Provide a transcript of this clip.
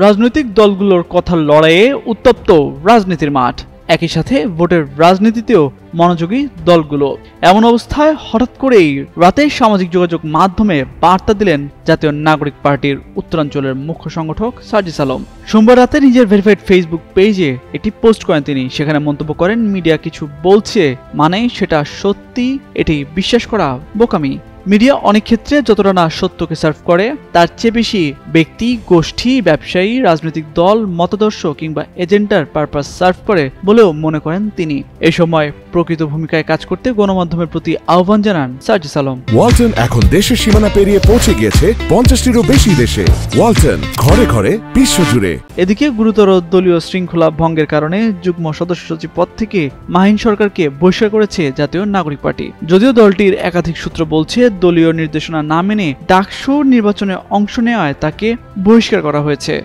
রাজনৈতিক দলগুলোর কথার লড়াইয়ে উত্তপ্ত রাজনীতির মাঠ, একই সাথে ভোটের রাজনীতিতেও মনোযোগী দলগুলো। এমন অবস্থায় হঠাৎ করেই রাতে সামাজিক যোগাযোগ মাধ্যমে বার্তা দিলেন জাতীয় নাগরিক পার্টির উত্তরাঞ্চলের মুখ্য সংগঠক সার্জিস আলম। সোমবার রাতে নিজের ভেরিফাইড ফেসবুক পেজে একটি পোস্ট করেন তিনি। সেখানে মন্তব্য করেন, মিডিয়া কিছু বলছে মানে সেটা সত্যি, এটি বিশ্বাস করা বোকামি। মিডিয়া অনেক ক্ষেত্রে যতটা না সত্যকে সার্ভ করে, তার চেয়ে বেশি ব্যক্তি, গোষ্ঠী, ব্যবসায়ী, রাজনৈতিক দল, মতাদর্শ কিংবা এজেন্ডার পারপাস সার্ভ করে বলেও মনে করেন তিনি। এই সময় প্রকৃত ভূমিকায় কাজ করতে গণমাধ্যমের প্রতি আহ্বান জানান সার্জিস আলম। ওয়ালটন এখন দেশের সীমানা পেরিয়ে পৌঁছে গিয়েছে 50টিরও বেশি দেশে। ওয়ালটন, ঘরে ঘরে বিশ্বজুড়ে। এদিকে গুরুতর দলীয় শৃঙ্খলা ভঙ্গের কারণে যুগ্ম সদস্য সচিব পদ থেকে মাহিন সরকারকে বহিষ্কার করেছে জাতীয় নাগরিক পার্টি। যদিও দলটির একাধিক সূত্র বলছে, দলীয় নির্দেশনা না মেনে ডাকসুর নির্বাচনে অংশ নেওয়ায় তাকে বহিষ্কার করা হয়েছে।